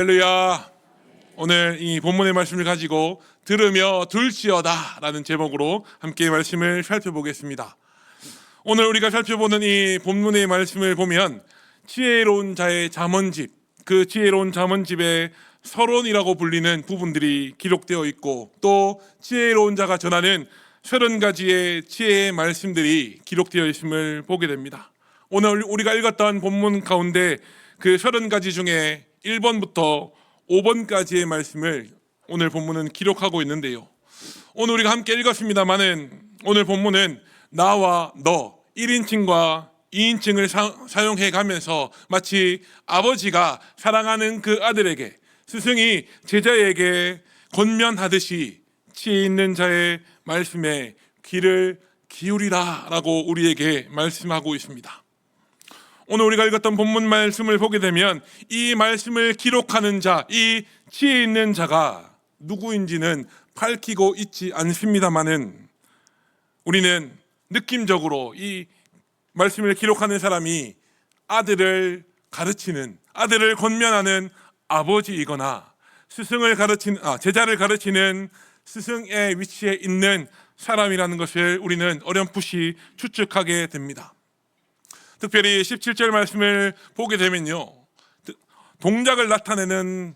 할렐루야. 오늘 이 본문의 말씀을 가지고 들으며 둘지어다 라는 제목으로 함께 말씀을 살펴보겠습니다. 오늘 우리가 살펴보는 이 본문의 말씀을 보면 지혜로운 자의 잠언집, 그 지혜로운 잠언집의 서론이라고 불리는 부분들이 기록되어 있고, 또 지혜로운 자가 전하는 30가지의 지혜의 말씀들이 기록되어 있음을 보게 됩니다. 오늘 우리가 읽었던 본문 가운데 그 30가지 중에 1번부터 5번까지의 말씀을 오늘 본문은 기록하고 있는데요, 오늘 우리가 함께 읽었습니다마는 오늘 본문은 나와 너 1인칭과 2인칭을 사용해 가면서 마치 아버지가 사랑하는 그 아들에게, 스승이 제자에게 권면하듯이 지혜 있는 자의 말씀에 귀를 기울이라 라고 우리에게 말씀하고 있습니다. 오늘 우리가 읽었던 본문 말씀을 보게 되면 이 말씀을 기록하는 자, 이 지혜 있는 자가 누구인지는 밝히고 있지 않습니다마는 우리는 느낌적으로 이 말씀을 기록하는 사람이 아들을 가르치는, 아들을 권면하는 아버지이거나 제자를 가르치는 스승의 위치에 있는 사람이라는 것을 우리는 어렴풋이 추측하게 됩니다. 특별히 17절 말씀을 보게 되면요, 동작을 나타내는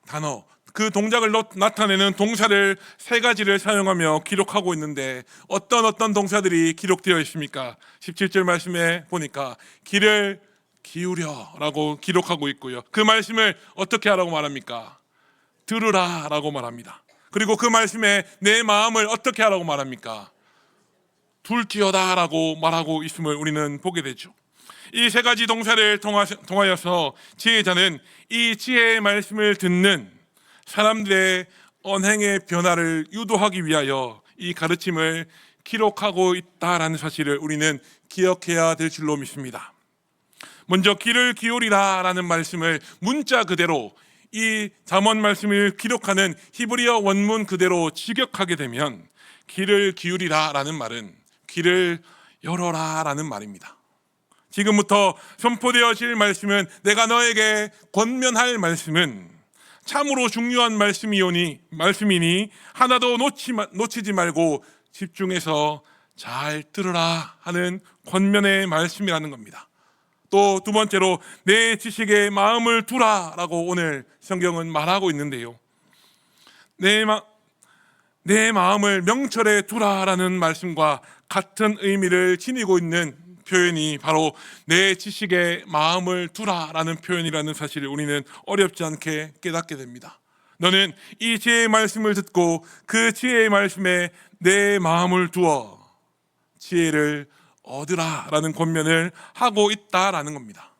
단어, 그 동작을 나타내는 동사를 3가지를 사용하며 기록하고 있는데 어떤 동사들이 기록되어 있습니까? 17절 말씀에 보니까 귀를 기울여 라고 기록하고 있고요, 그 말씀을 어떻게 하라고 말합니까? 들으라 라고 말합니다. 그리고 그 말씀에 내 마음을 어떻게 하라고 말합니까? 둘지어다 라고 말하고 있음을 우리는 보게 되죠. 이 3가지 동사를 통하여서 지혜자는 이 지혜의 말씀을 듣는 사람들의 언행의 변화를 유도하기 위하여 이 가르침을 기록하고 있다라는 사실을 우리는 기억해야 될 줄로 믿습니다. 먼저 귀를 기울이라 라는 말씀을 문자 그대로, 이 잠언 말씀을 기록하는 히브리어 원문 그대로 직역하게 되면 귀를 기울이라 라는 말은 귀를 열어라 라는 말입니다. 지금부터 선포되어질 말씀은, 내가 너에게 권면할 말씀은 참으로 중요한 말씀이니 하나도 놓치지 말고 집중해서 잘 들으라 하는 권면의 말씀이라는 겁니다. 또 2번째로 내 지식에 마음을 두라 라고 오늘 성경은 말하고 있는데요, 내 마음을 명철에 두라 라는 말씀과 같은 의미를 지니고 있는 표현이 바로 내 지식에 마음을 두라 라는 표현이라는 사실을 우리는 어렵지 않게 깨닫게 됩니다. 너는 이 지혜의 말씀을 듣고 그 지혜의 말씀에 내 마음을 두어 지혜를 얻으라 라는 권면을 하고 있다라는 겁니다.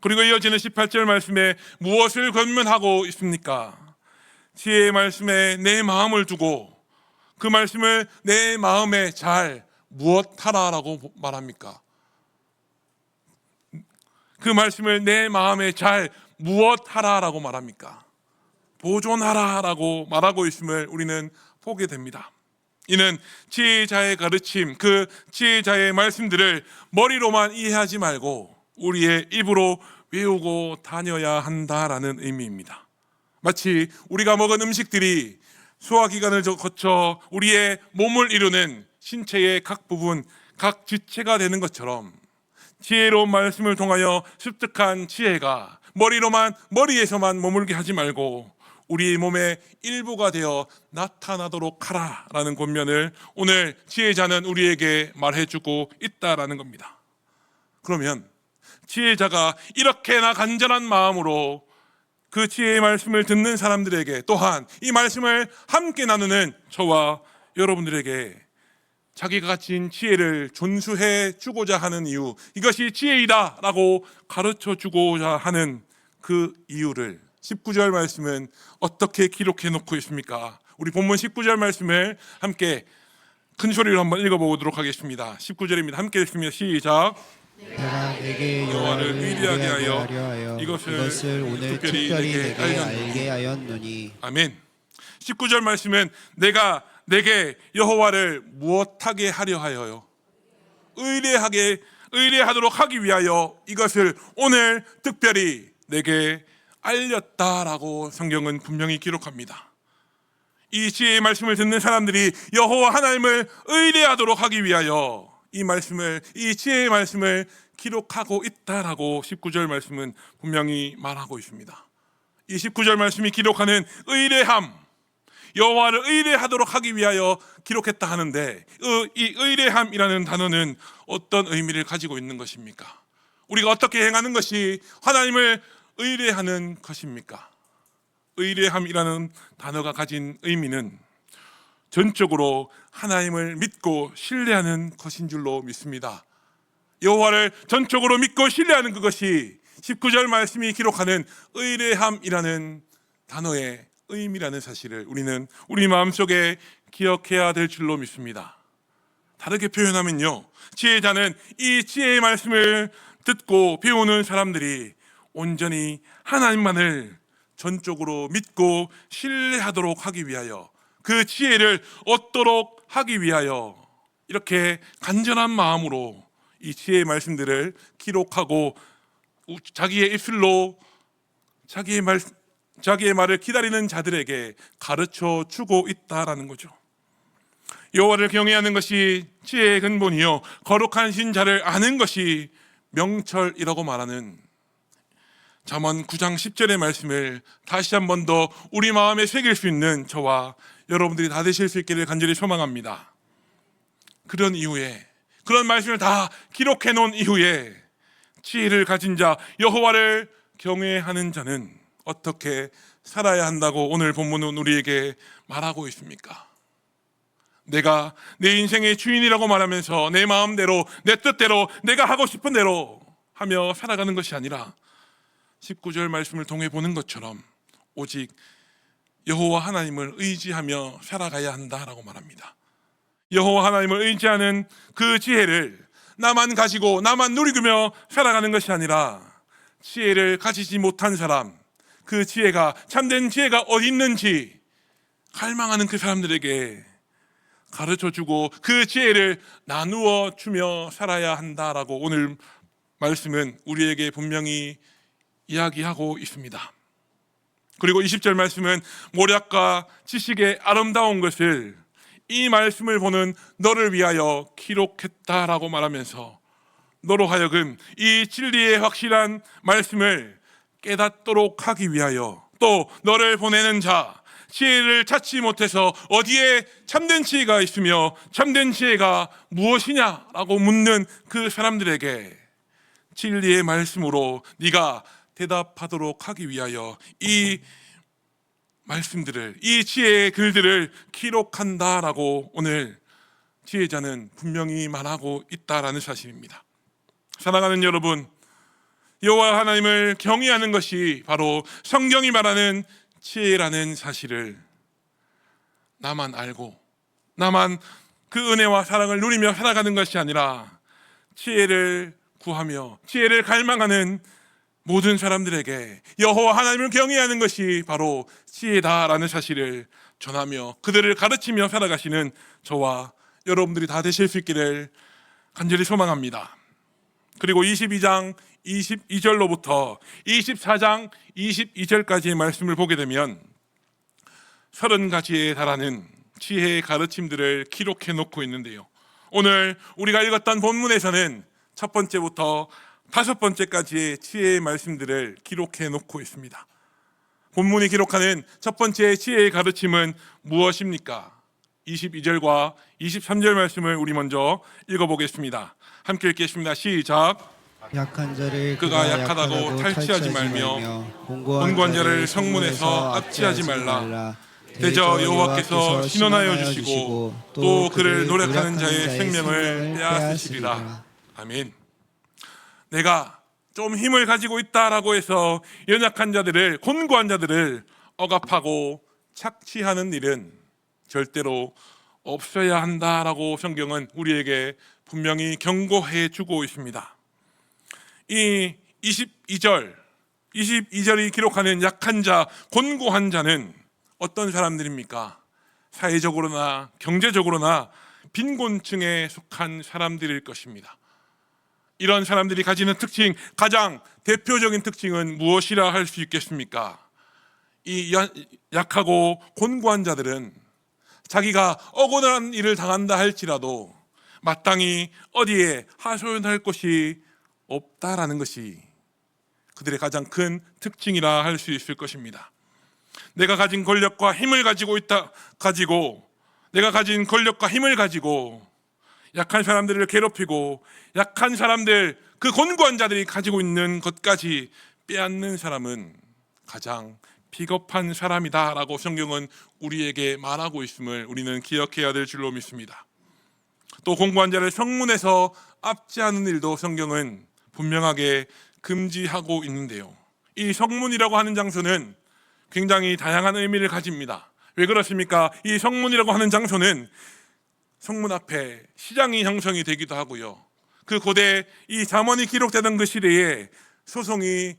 그리고 이어지는 18절 말씀에 무엇을 권면하고 있습니까? 지혜의 말씀에 내 마음을 두고 그 말씀을 내 마음에 잘 무엇하라 라고 말합니까? 그 말씀을 내 마음에 잘 무엇하라 라고 말합니까? 보존하라 라고 말하고 있음을 우리는 보게 됩니다. 이는 지혜자의 가르침, 그 지혜자의 말씀들을 머리로만 이해하지 말고 우리의 입으로 외우고 다녀야 한다라는 의미입니다. 마치 우리가 먹은 음식들이 소화기관을 거쳐 우리의 몸을 이루는 신체의 각 부분, 각 지체가 되는 것처럼 지혜로운 말씀을 통하여 습득한 지혜가 머리에서만 머물게 하지 말고 우리 몸의 일부가 되어 나타나도록 하라라는 권면을 오늘 지혜자는 우리에게 말해주고 있다라는 겁니다. 그러면 지혜자가 이렇게나 간절한 마음으로 그 지혜의 말씀을 듣는 사람들에게, 또한 이 말씀을 함께 나누는 저와 여러분들에게 자기가 가진 지혜를 존수해 주고자 하는 이유, 이것이 지혜이다 라고 가르쳐 주고자 하는 그 이유를 19절 말씀은 어떻게 기록해 놓고 있습니까? 우리 본문 19절 말씀을 함께 큰 소리로 한번 읽어보도록 하겠습니다. 19절입니다. 함께 읽습니다. 시작. 내가 내게 여호와를 위대하게 하여 이것을 오늘 특별히 내게 알게 하였노니. 아멘. 19절 말씀은 내게 여호와를 무엇하게 하려 하여요? 의뢰하도록 하기 위하여 이것을 오늘 특별히 내게 알렸다라고 성경은 분명히 기록합니다. 이 지혜의 말씀을 듣는 사람들이 여호와 하나님을 의뢰하도록 하기 위하여 이 지혜의 말씀을 기록하고 있다라고 19절 말씀은 분명히 말하고 있습니다. 이 19절 말씀이 기록하는 의뢰함, 여호와를 의뢰하도록 하기 위하여 기록했다 하는데 이 의뢰함이라는 단어는 어떤 의미를 가지고 있는 것입니까? 우리가 어떻게 행하는 것이 하나님을 의뢰하는 것입니까? 의뢰함이라는 단어가 가진 의미는 전적으로 하나님을 믿고 신뢰하는 것인 줄로 믿습니다. 여호와를 전적으로 믿고 신뢰하는 그것이 19절 말씀이 기록하는 의뢰함이라는 단어의 의미라는 사실을 우리는 우리 마음속에 기억해야 될 줄로 믿습니다. 다르게 표현하면요, 지혜자는 이 지혜의 말씀을 듣고 배우는 사람들이 온전히 하나님만을 전적으로 믿고 신뢰하도록 하기 위하여, 그 지혜를 얻도록 하기 위하여 이렇게 간절한 마음으로 이 지혜의 말씀들을 기록하고 자기의 입술로 자기의 말을 기다리는 자들에게 가르쳐 주고 있다라는 거죠. 여호와를 경외하는 것이 지혜의 근본이요, 거룩한 신자를 아는 것이 명철이라고 말하는 잠언 9장 10절의 말씀을 다시 한 번 더 우리 마음에 새길 수 있는 저와 여러분들이 다 되실 수 있기를 간절히 소망합니다. 그런 이후에, 그런 말씀을 다 기록해 놓은 이후에 지혜를 가진 자, 여호와를 경외하는 자는 어떻게 살아야 한다고 오늘 본문은 우리에게 말하고 있습니까? 내가 내 인생의 주인이라고 말하면서 내 마음대로, 내 뜻대로, 내가 하고 싶은 대로 하며 살아가는 것이 아니라 19절 말씀을 통해 보는 것처럼 오직 여호와 하나님을 의지하며 살아가야 한다라고 말합니다. 여호와 하나님을 의지하는 그 지혜를 나만 가지고 나만 누리며 살아가는 것이 아니라 지혜를 가지지 못한 사람, 그 지혜가, 참된 지혜가 어디 있는지 갈망하는 그 사람들에게 가르쳐주고 그 지혜를 나누어 주며 살아야 한다라고 오늘 말씀은 우리에게 분명히 이야기하고 있습니다. 그리고 20절 말씀은 모략과 지식의 아름다운 것을 이 말씀을 보는 너를 위하여 기록했다라고 말하면서 너로 하여금 이 진리의 확실한 말씀을 깨닫도록 하기 위하여, 또 너를 보내는 자, 지혜를 찾지 못해서 어디에 참된 지혜가 있으며 참된 지혜가 무엇이냐라고 묻는 그 사람들에게 진리의 말씀으로 네가 대답하도록 하기 위하여 이 말씀들을, 이 지혜의 글들을 기록한다라고 오늘 지혜자는 분명히 말하고 있다라는 사실입니다. 사랑하는 여러분, 여호와 하나님을 경외하는 것이 바로 성경이 말하는 지혜라는 사실을 나만 알고 나만 그 은혜와 사랑을 누리며 살아가는 것이 아니라 지혜를 구하며 지혜를 갈망하는 모든 사람들에게 여호와 하나님을 경외하는 것이 바로 지혜다라는 사실을 전하며 그들을 가르치며 살아가시는 저와 여러분들이 다 되실 수 있기를 간절히 소망합니다. 그리고 22장 22절로부터 24장 22절까지의 말씀을 보게 되면 30가지에 달하는 지혜의 가르침들을 기록해 놓고 있는데요, 오늘 우리가 읽었던 본문에서는 첫 번째부터 5번째까지의 지혜의 말씀들을 기록해 놓고 있습니다. 본문이 기록하는 첫 번째 지혜의 가르침은 무엇입니까? 22절과 23절 말씀을 우리 먼저 읽어보겠습니다. 함께 읽겠습니다. 시작. 약한 자를 그가 약하다고 탈취하지 말며 곤고한 자를 성문에서 압제하지 말라. 대저 여호와께서 신원하여 주시고 또 그를 노력하는 자의 생명을 빼앗으시리라. 아멘. 내가 좀 힘을 가지고 있다라고 해서 연약한 자들을, 곤고한 자들을 억압하고 착취하는 일은 절대로 없어야 한다라고 성경은 우리에게 분명히 경고해 주고 있습니다. 이 22절이 기록하는 약한 자, 곤고한 자는 어떤 사람들입니까? 사회적으로나 경제적으로나 빈곤층에 속한 사람들일 것입니다. 이런 사람들이 가지는 특징, 가장 대표적인 특징은 무엇이라 할 수 있겠습니까? 이 약하고 곤고한 자들은 자기가 억울한 일을 당한다 할지라도 마땅히 어디에 하소연할 곳이 없다라는 것이 그들의 가장 큰 특징이라 할 수 있을 것입니다. 내가 가진 권력과 힘을 가지고 내가 가진 권력과 힘을 가지고 약한 사람들을 괴롭히고 약한 사람들, 그 곤고한 자들이 가지고 있는 것까지 빼앗는 사람은 가장 비겁한 사람이다 라고 성경은 우리에게 말하고 있음을 우리는 기억해야 될 줄로 믿습니다. 또 곤고한 자를 성문에서 압제하는 일도 성경은 분명하게 금지하고 있는데요, 이 성문이라고 하는 장소는 굉장히 다양한 의미를 가집니다. 왜 그렇습니까? 이 성문이라고 하는 장소는 성문 앞에 시장이 형성이 되기도 하고요, 그 고대 이 잠언이 기록되던 그 시대에 소송이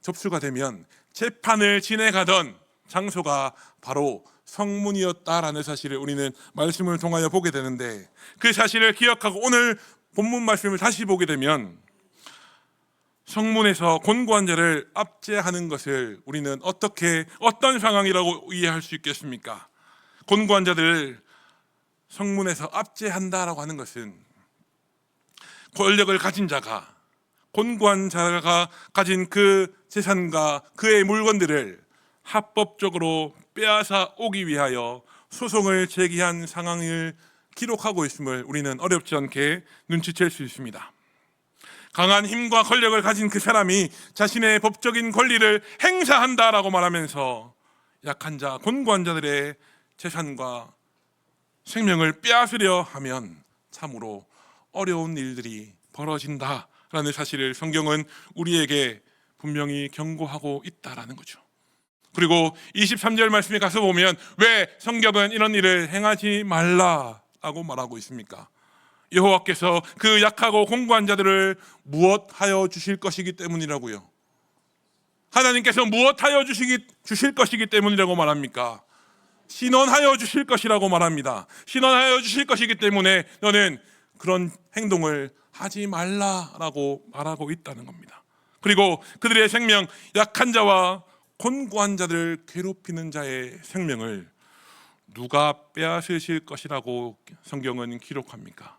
접수가 되면 재판을 진행하던 장소가 바로 성문이었다라는 사실을 우리는 말씀을 통하여 보게 되는데, 그 사실을 기억하고 오늘 본문 말씀을 다시 보게 되면 성문에서 곤고한 자를 압제하는 것을 우리는 어떤 상황이라고 이해할 수 있겠습니까? 곤고한 자들을 성문에서 압제한다라고 하는 것은 권력을 가진 자가, 곤고한 자가 가진 그 재산과 그의 물건들을 합법적으로 빼앗아 오기 위하여 소송을 제기한 상황을 기록하고 있음을 우리는 어렵지 않게 눈치챌 수 있습니다. 강한 힘과 권력을 가진 그 사람이 자신의 법적인 권리를 행사한다라고 말하면서 약한 자, 곤고한 자들의 재산과 생명을 빼앗으려 하면 참으로 어려운 일들이 벌어진다라는 사실을 성경은 우리에게 분명히 경고하고 있다라는 거죠. 그리고 23절 말씀에 가서 보면 왜 성경은 이런 일을 행하지 말라라고 말하고 있습니까? 여호와께서 그 약하고 곤고한 자들을 무엇하여 주실 것이기 때문이라고요. 하나님께서 무엇하여 주실 것이기 때문이라고 말합니까? 신원하여 주실 것이라고 말합니다. 신원하여 주실 것이기 때문에 너는 그런 행동을 하지 말라라고 말하고 있다는 겁니다. 그리고 그들의 생명, 약한 자와 곤고한 자들을 괴롭히는 자의 생명을 누가 빼앗으실 것이라고 성경은 기록합니까?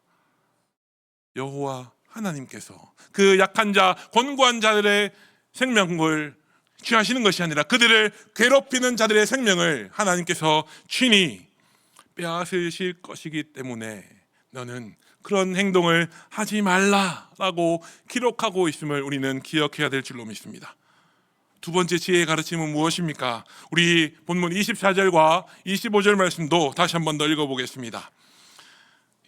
여호와 하나님께서 그 약한 자, 곤고한 자들의 생명을 취하시는 것이 아니라 그들을 괴롭히는 자들의 생명을 하나님께서 친히 빼앗으실 것이기 때문에 너는 그런 행동을 하지 말라라고 기록하고 있음을 우리는 기억해야 될 줄로 믿습니다. 두 번째 지혜의 가르침은 무엇입니까? 우리 본문 24절과 25절 말씀도 다시 한 번 더 읽어보겠습니다.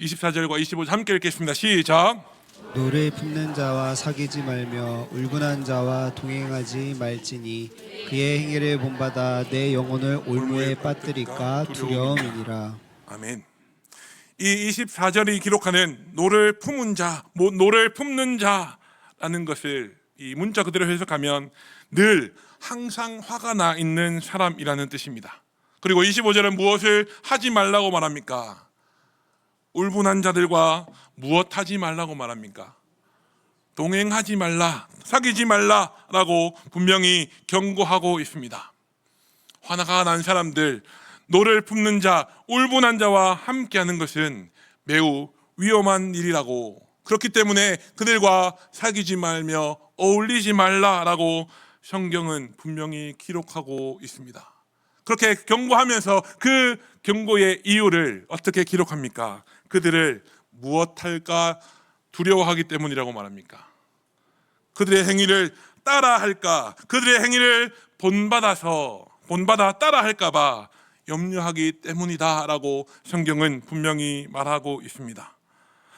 24절과 25절 함께 읽겠습니다. 시작. 노를 품는 자와 사귀지 말며 울분한 자와 동행하지 말지니 그의 행위를 본받아 내 영혼을 올무에 빠뜨릴까 두려움이니라. 아멘. 이 24절이 기록하는 노를 품은 자, 노를 품는 자라는 것을 이 문자 그대로 해석하면 늘 항상 화가 나 있는 사람이라는 뜻입니다. 그리고 25절은 무엇을 하지 말라고 말합니까? 울분한 자들과 무엇 하지 말라고 말합니까? 동행하지 말라, 사귀지 말라라고 분명히 경고하고 있습니다. 화가 난 사람들, 노를 품는 자, 울분한 자와 함께하는 것은 매우 위험한 일이라고, 그렇기 때문에 그들과 사귀지 말며 어울리지 말라라고 성경은 분명히 기록하고 있습니다. 그렇게 경고하면서 그 경고의 이유를 어떻게 기록합니까? 그들을 무엇할까 두려워하기 때문이라고 말합니까? 그들의 행위를 따라할까, 그들의 행위를 본받아 따라할까 봐 염려하기 때문이다 라고 성경은 분명히 말하고 있습니다.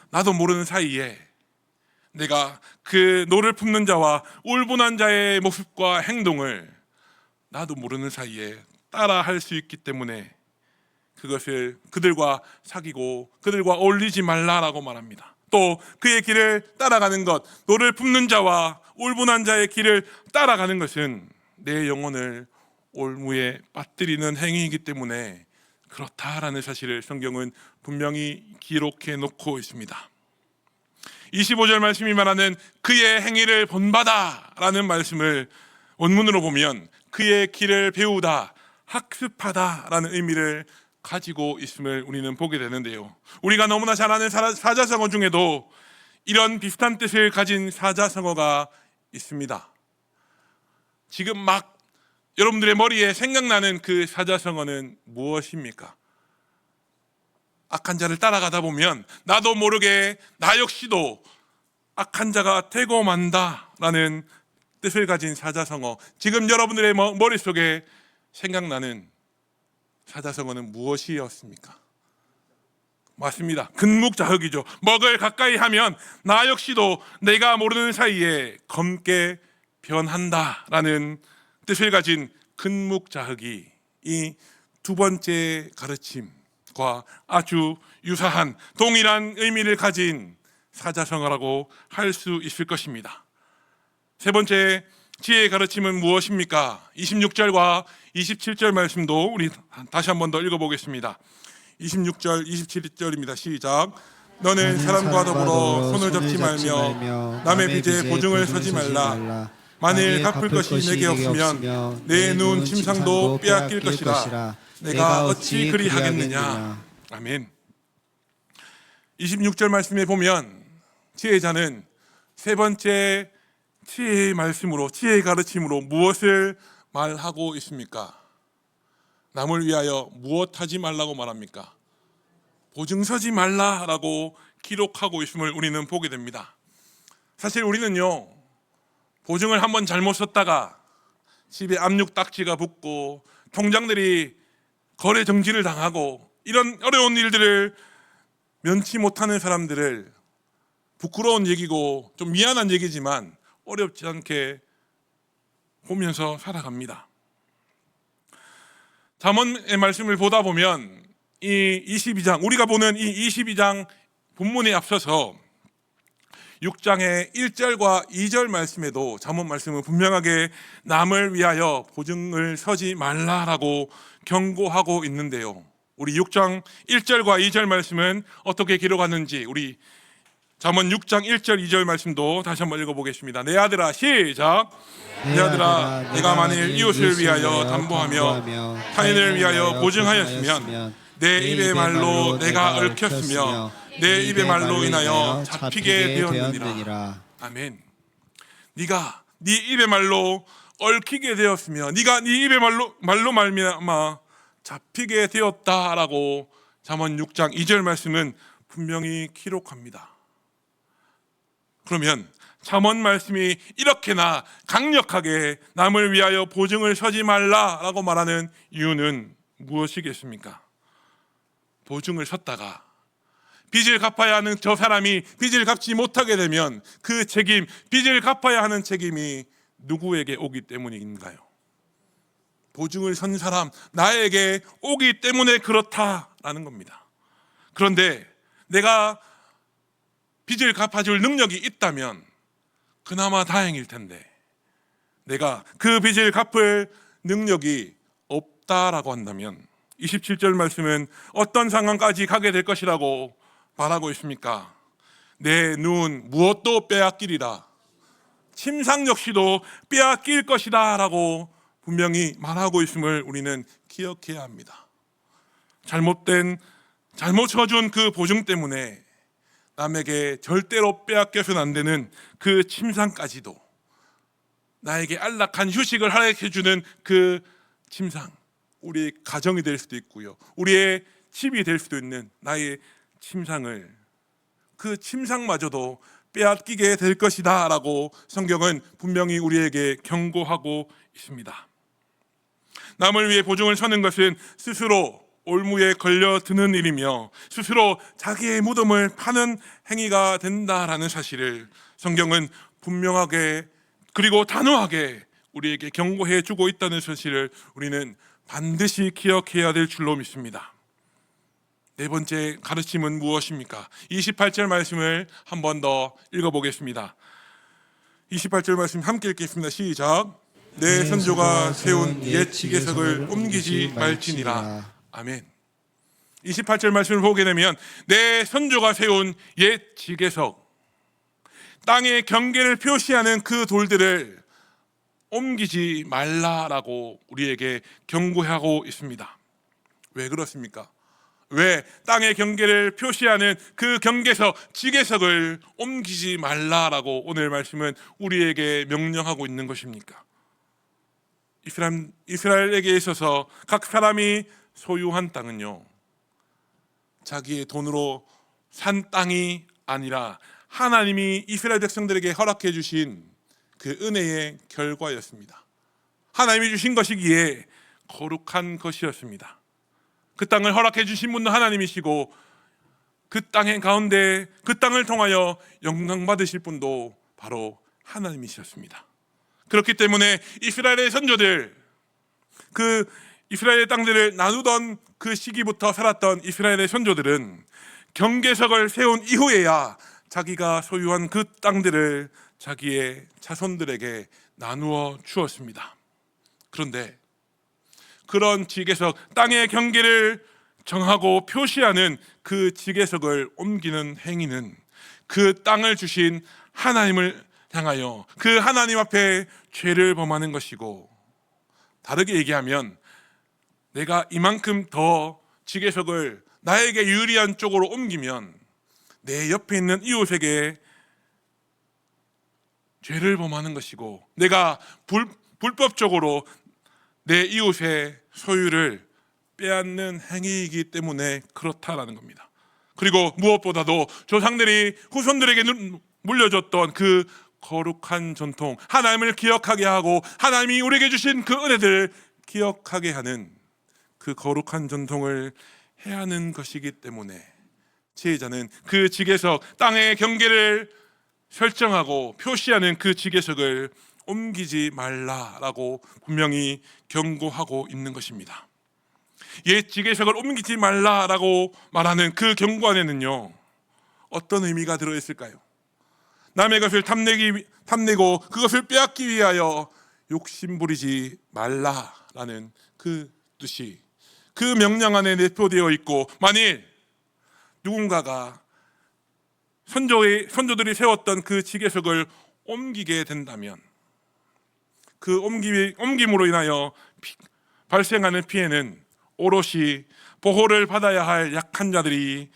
나도 모르는 사이에 내가 그 노를 품는 자와 울분한 자의 모습과 행동을 나도 모르는 사이에 따라할 수 있기 때문에 그것을 그들과 사귀고 그들과 어울리지 말라라고 말합니다. 또 그의 길을 따라가는 것, 노를 품는 자와 울분한 자의 길을 따라가는 것은 내 영혼을 올무에 빠뜨리는 행위이기 때문에 그렇다라는 사실을 성경은 분명히 기록해 놓고 있습니다. 25절 말씀이 말하는 그의 행위를 본받아라는 말씀을 원문으로 보면 그의 길을 배우다, 학습하다라는 의미를 가지고 있음을 우리는 보게 되는데요. 우리가 너무나 잘 아는 사자성어 중에도 이런 비슷한 뜻을 가진 사자성어가 있습니다. 지금 막 여러분들의 머리에 생각나는 그 사자성어는 무엇입니까? 악한 자를 따라가다 보면 나도 모르게 나 역시도 악한 자가 되고 만다라는 뜻을 가진 사자성어, 지금 여러분들의 머릿속에 생각나는 사자성어는 무엇이었습니까? 맞습니다. 근묵자흑이죠. 먹을 가까이 하면 나 역시도 내가 모르는 사이에 검게 변한다라는 뜻을 가진 근묵자흑이 이 두 번째 가르침과 아주 유사한 동일한 의미를 가진 사자성어라고 할 수 있을 것입니다. 세 번째 지혜의 가르침은 무엇입니까? 26절과 27절 말씀도 우리 다시 한 번 더 읽어보겠습니다. 26절, 27절입니다. 시작. 너는 사람과 더불어 손을 잡지 말며 남의 빚에 보증을 서지 말라. 만일 갚을 것이 내게 없으면 내 눈 침상도 빼앗길 것이라. 내가 어찌 그리하겠느냐. 아멘. 26절 말씀에 보면 지혜자는 세 번째 지혜의 말씀으로, 지혜의 가르침으로 무엇을 말하고 있습니까? 남을 위하여 무엇하지 말라고 말합니까? 보증서지 말라라고 기록하고 있음을 우리는 보게 됩니다. 사실 우리는요, 보증을 한번 잘못 썼다가 집에 압류 딱지가 붙고 통장들이 거래 정지를 당하고 이런 어려운 일들을 면치 못하는 사람들을 부끄러운 얘기고 좀 미안한 얘기지만 어렵지 않게 보면서 살아갑니다. 잠언의 말씀을 보다 보면 이 22장, 우리가 보는 이 22장 본문에 앞서서 6장의 1절과 2절 말씀에도 잠언 말씀은 분명하게 남을 위하여 보증을 서지 말라라고 경고하고 있는데요. 우리 6장 1절과 2절 말씀은 어떻게 기록하는지 우리 잠언 6장 1절 2절 말씀도 다시 한번 읽어보겠습니다. 내 아들아, 시작. 내 아들아, 내가 만일 이웃을 위하여 담보하며 타인을 위하여 보증하였으면 내 입의 말로 내가 얽혔으며 내 입의 말로 인하여 잡히게 되었느니라. 아멘. 네가 네 입의 말로 얽히게 되었으며 네가 네 입의 말로 말미암아 잡히게 되었다라고 잠언 6장 2절 말씀은 분명히 기록합니다. 그러면 잠언 말씀이 이렇게나 강력하게 남을 위하여 보증을 서지 말라라고 말하는 이유는 무엇이겠습니까? 보증을 섰다가 빚을 갚아야 하는 저 사람이 빚을 갚지 못하게 되면 그 책임, 빚을 갚아야 하는 책임이 누구에게 오기 때문인가요? 보증을 선 사람, 나에게 오기 때문에 그렇다라는 겁니다. 그런데 내가 빚을 갚아줄 능력이 있다면 그나마 다행일 텐데 내가 그 빚을 갚을 능력이 없다라고 한다면 27절 말씀은 어떤 상황까지 가게 될 것이라고 말하고 있습니까? 내 눈 무엇도 빼앗기리라. 침상 역시도 빼앗길 것이다 라고 분명히 말하고 있음을 우리는 기억해야 합니다. 잘못 쳐준 그 보증 때문에 남에게 절대로 빼앗겨서는 안 되는 그 침상까지도, 나에게 안락한 휴식을 허락해주는 그 침상, 우리의 가정이 될 수도 있고요, 우리의 집이 될 수도 있는 나의 침상을, 그 침상마저도 빼앗기게 될 것이다 라고 성경은 분명히 우리에게 경고하고 있습니다. 남을 위해 보증을 서는 것은 스스로 올무에 걸려드는 일이며 스스로 자기의 무덤을 파는 행위가 된다라는 사실을 성경은 분명하게 그리고 단호하게 우리에게 경고해 주고 있다는 사실을 우리는 반드시 기억해야 될 줄로 믿습니다. 네 번째 가르침은 무엇입니까? 28절 말씀을 한 번 더 읽어보겠습니다. 28절 말씀 함께 읽겠습니다. 시작. 내 선조가 세운 옛 지계석을 옮기지 말지니라. 아멘. 28절 말씀을 보게 되면 내 선조가 세운 옛 지계석, 땅의 경계를 표시하는 그 돌들을 옮기지 말라라고 우리에게 경고하고 있습니다. 왜 그렇습니까? 왜 땅의 경계를 표시하는 그 경계석, 지계석을 옮기지 말라라고 오늘 말씀은 우리에게 명령하고 있는 것입니까? 이스라엘에게 있어서 각 사람이 소유한 땅은요, 자기의 돈으로 산 땅이 아니라 하나님이 이스라엘 백성들에게 허락해 주신 그 은혜의 결과였습니다. 하나님이 주신 것이기에 거룩한 것이었습니다. 그 땅을 허락해 주신 분도 하나님이시고 그 땅의 가운데 그 땅을 통하여 영광 받으실 분도 바로 하나님이셨습니다. 그렇기 때문에 이스라엘의 선조들, 그 이스라엘의 땅들을 나누던 그 시기부터 살았던 이스라엘의 선조들은 경계석을 세운 이후에야 자기가 소유한 그 땅들을 자기의 자손들에게 나누어 주었습니다. 그런데 그런 지계석, 땅의 경계를 정하고 표시하는 그 지계석을 옮기는 행위는 그 땅을 주신 하나님을 향하여 그 하나님 앞에 죄를 범하는 것이고, 다르게 얘기하면 내가 이만큼 더 지계석을 나에게 유리한 쪽으로 옮기면 내 옆에 있는 이웃에게 죄를 범하는 것이고, 내가 불법적으로 내 이웃의 소유를 빼앗는 행위이기 때문에 그렇다라는 겁니다. 그리고 무엇보다도 조상들이 후손들에게 물려줬던 그 거룩한 전통, 하나님을 기억하게 하고 하나님이 우리에게 주신 그 은혜들을 기억하게 하는 그 거룩한 전통을 해야 하는 것이기 때문에 지혜자는 그 지계석, 땅의 경계를 설정하고 표시하는 그 지계석을 옮기지 말라라고 분명히 경고하고 있는 것입니다. 옛 지계석을 옮기지 말라라고 말하는 그 경고 안에는요, 어떤 의미가 들어있을까요? 남의 것을 탐내고 그것을 빼앗기 위하여 욕심부리지 말라라는 그 뜻이 그 명령 안에 내포되어 있고, 만일 누군가가 선조들이 세웠던 그 지계석을 옮기게 된다면 그 옮김으로 인하여 발생하는 피해는 오롯이 보호를 받아야 할 약한 자들이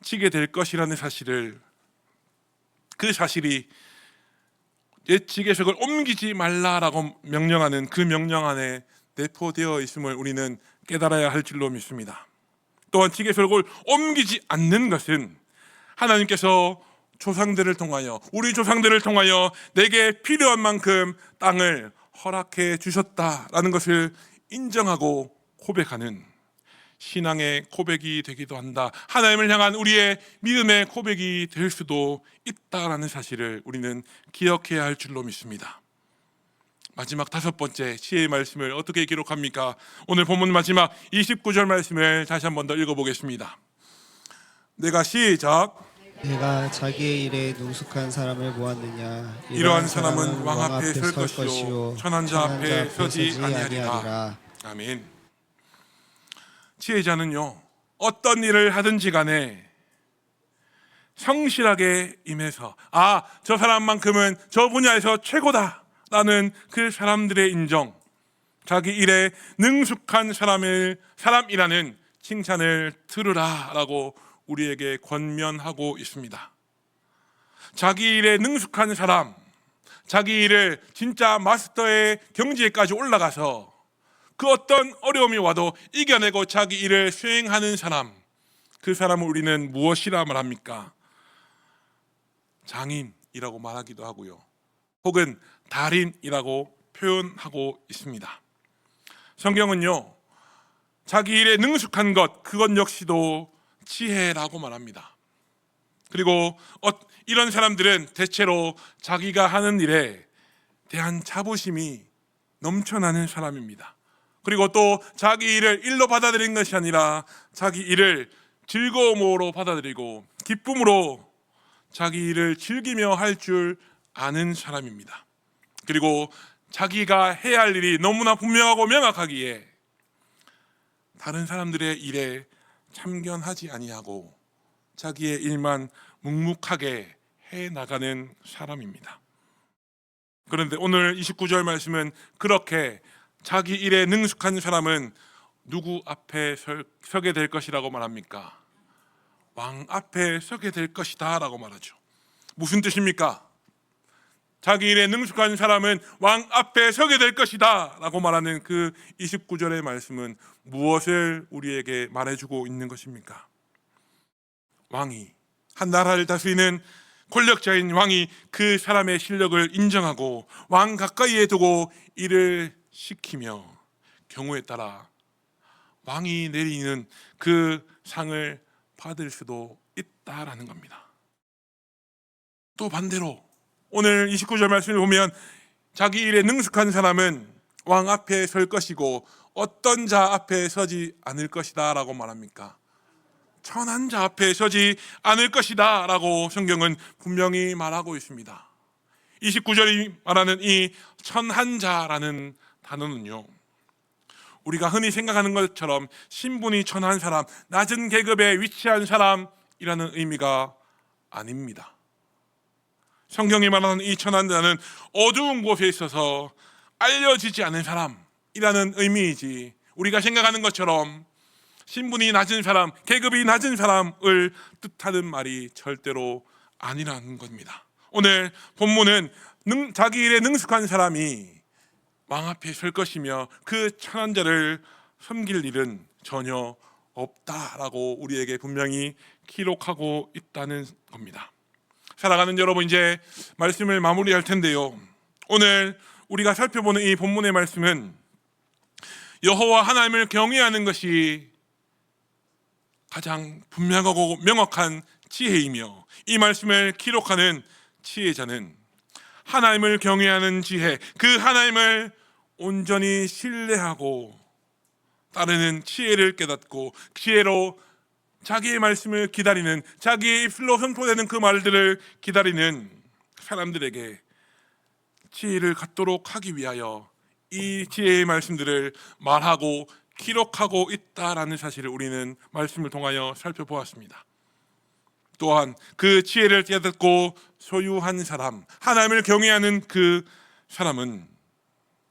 지게 될 것이라는 사실을, 그 사실이 옛 지계석을 옮기지 말라라고 명령하는 그 명령 안에 내포되어 있음을 우리는 깨달아야 할 줄로 믿습니다. 또한 지계석을 옮기지 않는 것은 하나님께서 조상들을 통하여, 우리 조상들을 통하여 내게 필요한 만큼 땅을 허락해 주셨다라는 것을 인정하고 고백하는 신앙의 고백이 되기도 한다. 하나님을 향한 우리의 믿음의 고백이 될 수도 있다라는 사실을 우리는 기억해야 할 줄로 믿습니다. 마지막 5번째 시의 말씀을 어떻게 기록합니까? 오늘 본문 마지막 29절 말씀을 다시 한 번 더 읽어보겠습니다. 내가 시작. 내가 자기의 일에 능숙한 사람을 보았느냐. 이러한 사람은 왕 앞에 설 것이요 천한 자 앞에 서지 아니하리라. 아멘. 지혜자는요, 어떤 일을 하든지 간에 성실하게 임해서 저 사람만큼은 저 분야에서 최고다라는 그 사람들의 인정, 자기 일에 능숙한 사람이라는 칭찬을 들으라라고 우리에게 권면하고 있습니다. 자기 일에 능숙한 사람, 자기 일을 진짜 마스터의 경지에까지 올라가서 그 어떤 어려움이 와도 이겨내고 자기 일을 수행하는 사람, 그 사람을 우리는 무엇이라 말합니까? 장인이라고 말하기도 하고요, 혹은 달인이라고 표현하고 있습니다. 성경은요, 자기 일에 능숙한 것, 그것 역시도 지혜라고 말합니다. 그리고 이런 사람들은 대체로 자기가 하는 일에 대한 자부심이 넘쳐나는 사람입니다. 그리고 또 자기 일을 일로 받아들인 것이 아니라 자기 일을 즐거움으로 받아들이고 기쁨으로 자기 일을 즐기며 할 줄 아는 사람입니다. 그리고 자기가 해야 할 일이 너무나 분명하고 명확하기에 다른 사람들의 일에 참견하지 아니하고 자기의 일만 묵묵하게 해 나가는 사람입니다. 그런데 오늘 29절 말씀은 그렇게 자기 일에 능숙한 사람은 누구 앞에 서게 될 것이라고 말합니까? 왕 앞에 서게 될 것이다 라고 말하죠. 무슨 뜻입니까? 자기 일에 능숙한 사람은 왕 앞에 서게 될 것이다 라고 말하는 그 29절의 말씀은 무엇을 우리에게 말해주고 있는 것입니까? 왕이, 한 나라를 다스리는 권력자인 왕이 그 사람의 실력을 인정하고 왕 가까이에 두고 일을 시키며 경우에 따라 왕이 내리는 그 상을 받을 수도 있다라는 겁니다. 또 반대로 오늘 29절 말씀을 보면 자기 일에 능숙한 사람은 왕 앞에 설 것이고 어떤 자 앞에 서지 않을 것이다 라고 말합니까? 천한 자 앞에 서지 않을 것이다 라고 성경은 분명히 말하고 있습니다. 29절이 말하는 이 천한 자라는 단어는요, 우리가 흔히 생각하는 것처럼 신분이 천한 사람, 낮은 계급에 위치한 사람이라는 의미가 아닙니다. 성경이 말하는 이 천한 자는 어두운 곳에 있어서 알려지지 않은 사람이라는 의미이지, 우리가 생각하는 것처럼 신분이 낮은 사람, 계급이 낮은 사람을 뜻하는 말이 절대로 아니라는 겁니다. 오늘 본문은 자기 일에 능숙한 사람이 왕 앞에 설 것이며 그 천한 자를 섬길 일은 전혀 없다라고 우리에게 분명히 기록하고 있다는 겁니다. 살아가는 여러분, 이제 말씀을 마무리할 텐데요, 오늘 우리가 살펴보는 이 본문의 말씀은 여호와 하나님을 경외하는 것이 가장 분명하고 명확한 지혜이며, 이 말씀을 기록하는 지혜자는 하나님을 경외하는 지혜, 그 하나님을 온전히 신뢰하고 따르는 지혜를 깨닫고 지혜로 자기의 말씀을 기다리는, 자기의 입술로 선포되는 그 말들을 기다리는 사람들에게 지혜를 갖도록 하기 위하여 이 지혜의 말씀들을 말하고 기록하고 있다라는 사실을 우리는 말씀을 통하여 살펴보았습니다. 또한 그 지혜를 깨닫고 소유한 사람, 하나님을 경외하는 그 사람은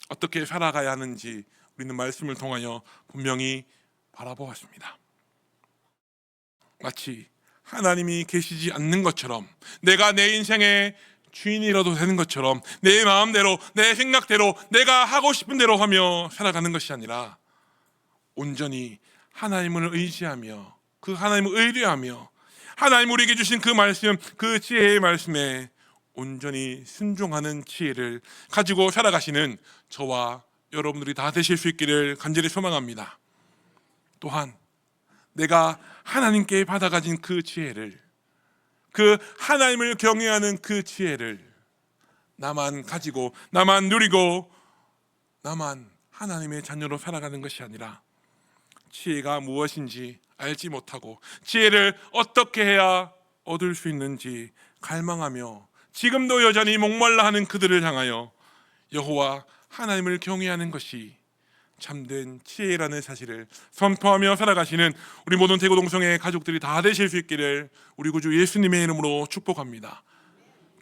어떻게 살아가야 하는지 우리는 말씀을 통하여 분명히 바라보았습니다. 마치 하나님이 계시지 않는 것처럼, 내가 내 인생의 주인이라도 되는 것처럼 내 마음대로, 내 생각대로, 내가 하고 싶은 대로 하며 살아가는 것이 아니라 온전히 하나님을 의지하며 그 하나님을 의뢰하며 하나님 우리에게 주신 그 말씀, 그 지혜의 말씀에 온전히 순종하는 지혜를 가지고 살아가시는 저와 여러분들이 다 되실 수 있기를 간절히 소망합니다. 또한 내가 하나님께 받아가진 그 지혜를, 그 하나님을 경외하는 그 지혜를 나만 가지고 나만 누리고 나만 하나님의 자녀로 살아가는 것이 아니라 지혜가 무엇인지 알지 못하고 지혜를 어떻게 해야 얻을 수 있는지 갈망하며 지금도 여전히 목말라 하는 그들을 향하여 여호와 하나님을 경외하는 것이 참된 지혜라는 사실을 선포하며 살아가시는 우리 모든 대구동성의 가족들이 다 되실 수 있기를 우리 구주 예수님의 이름으로 축복합니다.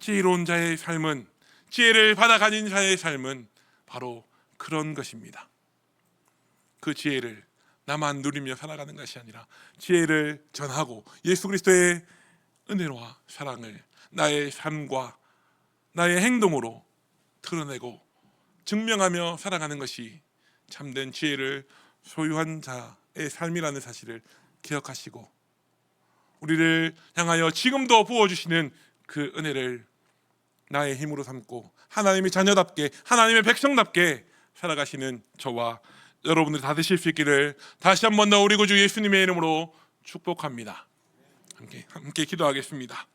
지혜로운 자의 삶은, 지혜를 받아 가진 자의 삶은 바로 그런 것입니다. 그 지혜를 나만 누리며 살아가는 것이 아니라 지혜를 전하고 예수 그리스도의 은혜와 사랑을 나의 삶과 나의 행동으로 드러내고 증명하며 살아가는 것이 참된 지혜를 소유한 자의 삶이라는 사실을 기억하시고 우리를 향하여 지금도 부어주시는 그 은혜를 나의 힘으로 삼고 하나님의 자녀답게, 하나님의 백성답게 살아가시는 저와 여러분들이 다 되실 수 있기를 다시 한 번 더 우리 구주 예수님의 이름으로 축복합니다. 함께 기도하겠습니다.